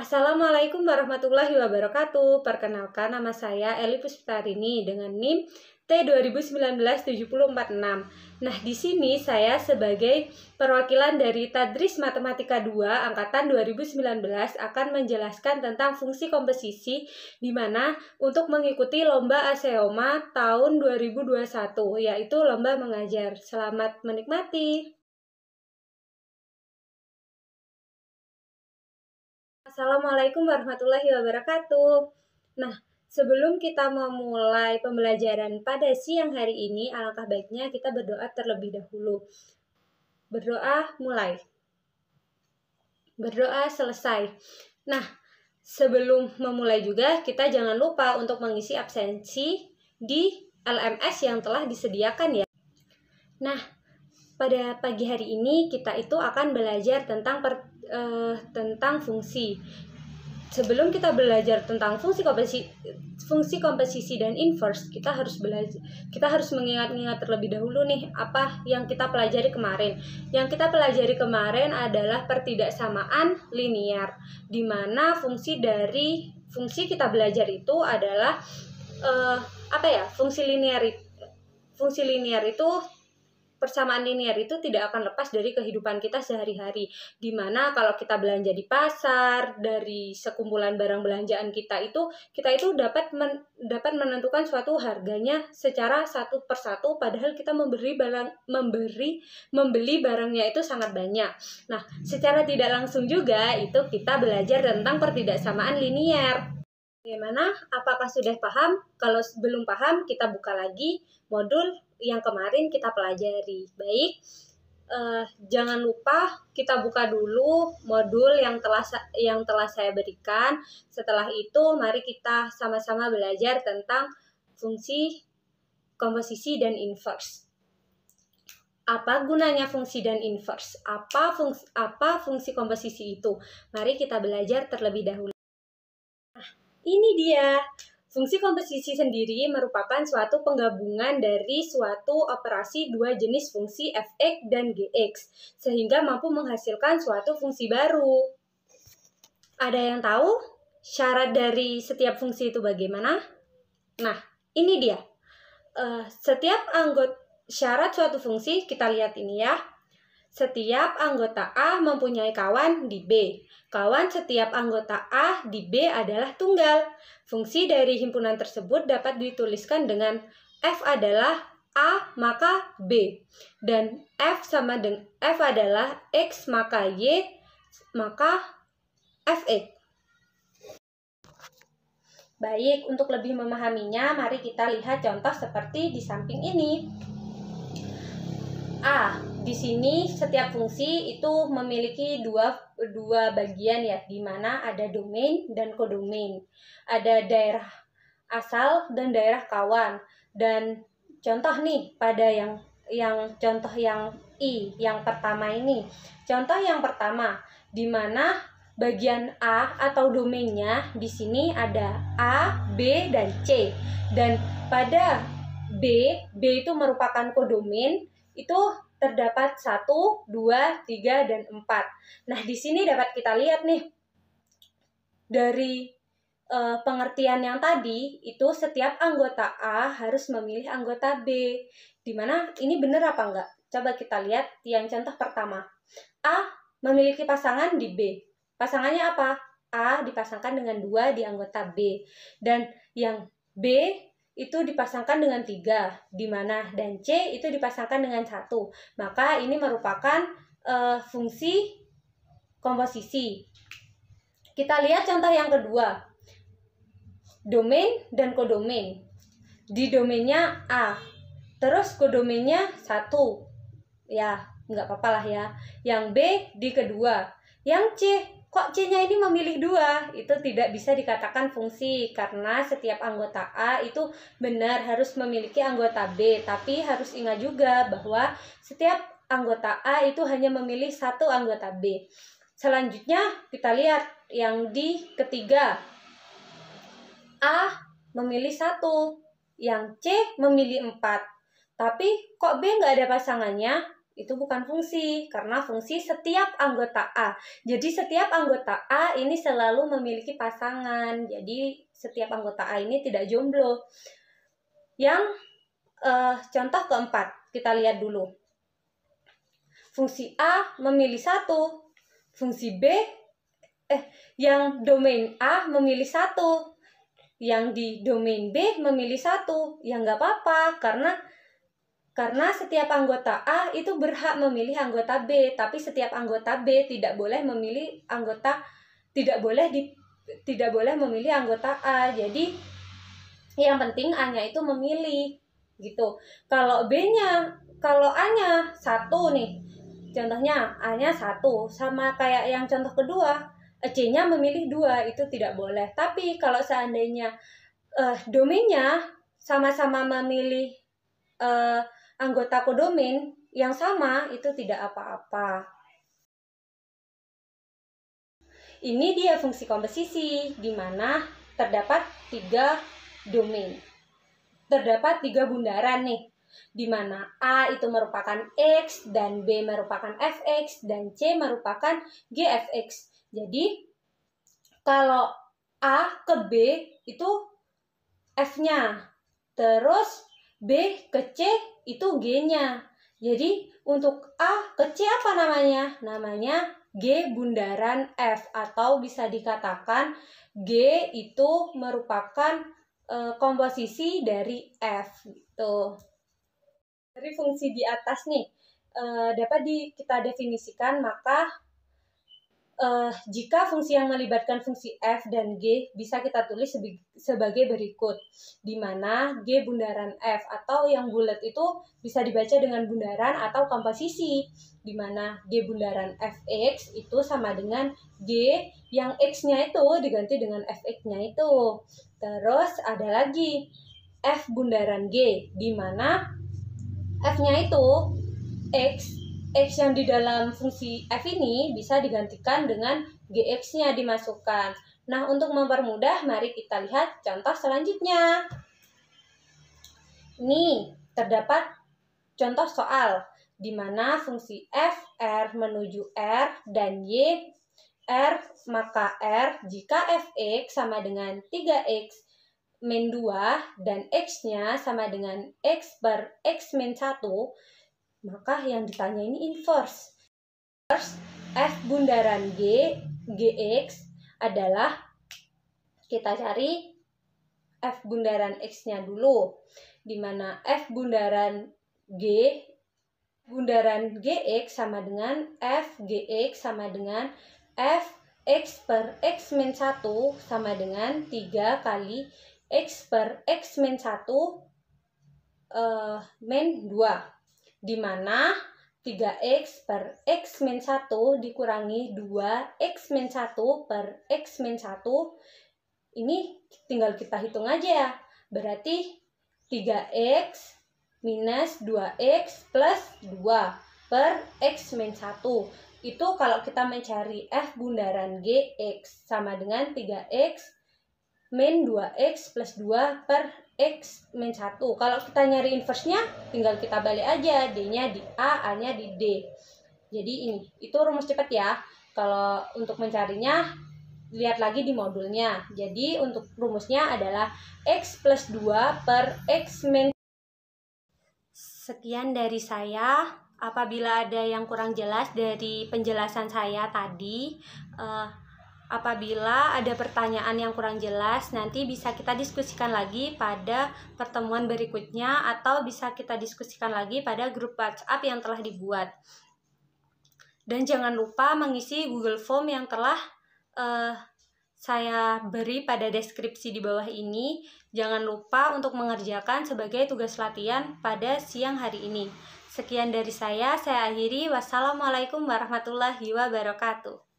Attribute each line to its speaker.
Speaker 1: Assalamualaikum warahmatullahi wabarakatuh. Perkenalkan, nama saya Eli Puspitarini dengan NIM T2019-7046. Nah, di sini saya sebagai perwakilan dari Tadris Matematika 2 angkatan 2019 akan menjelaskan tentang fungsi komposisi di mana untuk mengikuti lomba Aseoma tahun 2021, yaitu lomba mengajar. Selamat menikmati. Assalamualaikum warahmatullahi wabarakatuh. Nah, sebelum kita memulai pembelajaran pada siang hari ini, alangkah baiknya kita berdoa terlebih dahulu. Berdoa mulai. Berdoa selesai. Nah, sebelum memulai juga, kita jangan lupa untuk mengisi absensi di LMS yang telah disediakan ya. Nah, pada pagi hari ini kita itu akan belajar tentang fungsi. Sebelum kita belajar tentang fungsi komposisi dan inverse, kita harus mengingat-ingat terlebih dahulu nih apa yang kita pelajari kemarin. Yang kita pelajari kemarin adalah pertidaksamaan linear, di mana fungsi kita belajar itu adalah fungsi linear itu persamaan linear itu tidak akan lepas dari kehidupan kita sehari-hari. Dimana kalau kita belanja di pasar, dari sekumpulan barang belanjaan kita itu dapat menentukan suatu harganya secara satu persatu, padahal kita membeli barangnya itu sangat banyak. Nah, secara tidak langsung juga itu kita belajar tentang pertidaksamaan linear. Bagaimana? Apakah sudah paham? Kalau belum paham, kita buka lagi modul yang kemarin kita pelajari. Baik, jangan lupa kita buka dulu modul yang telah saya berikan. Setelah itu, mari kita sama-sama belajar tentang fungsi komposisi dan inverse. Apa gunanya fungsi dan inverse? Apa fungsi komposisi itu? Mari kita belajar terlebih dahulu. Ini dia. Fungsi komposisi sendiri merupakan suatu penggabungan dari suatu operasi dua jenis fungsi f(x) dan g(x), sehingga mampu menghasilkan suatu fungsi baru. Ada yang tahu syarat dari setiap fungsi itu bagaimana? Nah, ini dia. Syarat suatu fungsi, kita lihat ini ya. Setiap anggota A mempunyai kawan di B. Kawan setiap anggota A di B adalah tunggal. Fungsi dari himpunan tersebut dapat dituliskan dengan F adalah A maka B. Dan F adalah X maka Y maka Fx. Baik, untuk lebih memahaminya, mari kita lihat contoh seperti di samping ini. Di sini setiap fungsi itu memiliki dua bagian ya, di mana ada domain dan kodomain. Ada daerah asal dan daerah kawan. Dan contoh nih pada contoh yang I, yang pertama ini. Contoh yang pertama, di mana bagian A atau domainnya di sini ada A, B, dan C. Dan pada B itu merupakan kodomain, itu terdapat 1, 2, 3, dan 4. Nah, di sini dapat kita lihat nih, dari pengertian yang tadi, itu setiap anggota A harus memilih anggota B. Dimana ini benar apa enggak? Coba kita lihat yang contoh pertama. A memiliki pasangan di B. Pasangannya apa? A dipasangkan dengan 2 di anggota B. Dan yang B itu dipasangkan dengan 3, di mana dan C itu dipasangkan dengan 1. Maka ini merupakan fungsi komposisi. Kita lihat contoh yang kedua. Domain dan kodomain. Di domainnya A, terus kodomainnya 1. Ya, nggak apa-apa lah ya. Yang B di kedua. Yang C, kok C-nya ini memilih 2? Itu tidak bisa dikatakan fungsi, karena setiap anggota A itu benar harus memiliki anggota B. Tapi harus ingat juga bahwa setiap anggota A itu hanya memilih 1 anggota B. Selanjutnya kita lihat yang di ketiga. A memilih 1, yang C memilih 4. Tapi kok B nggak ada pasangannya? Itu bukan fungsi, karena fungsi setiap anggota A. Jadi setiap anggota A ini selalu memiliki pasangan. Jadi setiap anggota A ini tidak jomblo. Yang contoh keempat, kita lihat dulu. Fungsi A memilih 1, fungsi B yang domain A memilih 1, yang di domain B memilih 1. Ya nggak apa-apa, karena setiap anggota A itu berhak memilih anggota B, tapi setiap anggota B tidak boleh memilih tidak boleh memilih anggota A. Jadi yang penting A-nya itu memilih gitu. Kalau A-nya 1 nih. Contohnya A-nya 1 sama kayak yang contoh kedua, C-nya memilih 2, itu tidak boleh. Tapi kalau seandainya domainnya sama-sama memilih anggota kodomain yang sama, itu tidak apa-apa. Ini dia fungsi komposisi, di mana terdapat 3 domain. Terdapat 3 bundaran nih, di mana A itu merupakan X, dan B merupakan Fx, dan C merupakan Gfx. Jadi, kalau A ke B itu F-nya, terus B ke C itu G-nya. Jadi untuk A ke C apa namanya? Namanya G bundaran F, atau bisa dikatakan G itu merupakan komposisi dari F gitu. Dari fungsi di atas nih dapat kita definisikan, maka jika fungsi yang melibatkan fungsi F dan G bisa kita tulis sebagai berikut, di mana G bundaran F atau yang bulat itu bisa dibaca dengan bundaran atau komposisi, di mana G bundaran Fx itu sama dengan G yang X-nya itu diganti dengan Fx-nya itu. Terus ada lagi F bundaran G, di mana F-nya itu X yang di dalam fungsi F ini bisa digantikan dengan Gx-nya dimasukkan. Nah, untuk mempermudah, mari kita lihat contoh selanjutnya. Ini terdapat contoh soal, di mana fungsi F, R menuju R, dan Y, R, maka R jika Fx sama dengan 3X min 2, dan X-nya sama dengan X per X min 1, maka yang ditanya ini inverse. F bundaran G, Gx adalah, kita cari F bundaran X-nya dulu, di mana F bundaran Gx sama dengan F Gx sama dengan F X per X min 1 sama dengan 3 kali X per X min 1 min 2. Di mana 3x per x min 1 dikurangi 2x min 1 per x min 1. Ini tinggal kita hitung aja ya. Berarti 3x minus 2x plus 2 per x min 1. Itu kalau kita mencari F bundaran Gx sama dengan 3x min 2x plus 2 per X min 1. Kalau kita nyari inverse-nya, tinggal kita balik aja. D-nya di A, A-nya di D. Jadi ini, itu rumus cepat ya. Kalau untuk mencarinya, lihat lagi di modulnya. Jadi untuk rumusnya adalah X plus 2 per X min. Sekian dari saya. Apabila ada yang kurang jelas dari penjelasan saya tadi, apabila ada pertanyaan yang kurang jelas, nanti bisa kita diskusikan lagi pada pertemuan berikutnya, atau bisa kita diskusikan lagi pada grup WhatsApp yang telah dibuat. Dan jangan lupa mengisi Google Form yang telah saya beri pada deskripsi di bawah ini. Jangan lupa untuk mengerjakan sebagai tugas latihan pada siang hari ini. Sekian dari saya akhiri. Wassalamualaikum warahmatullahi wabarakatuh.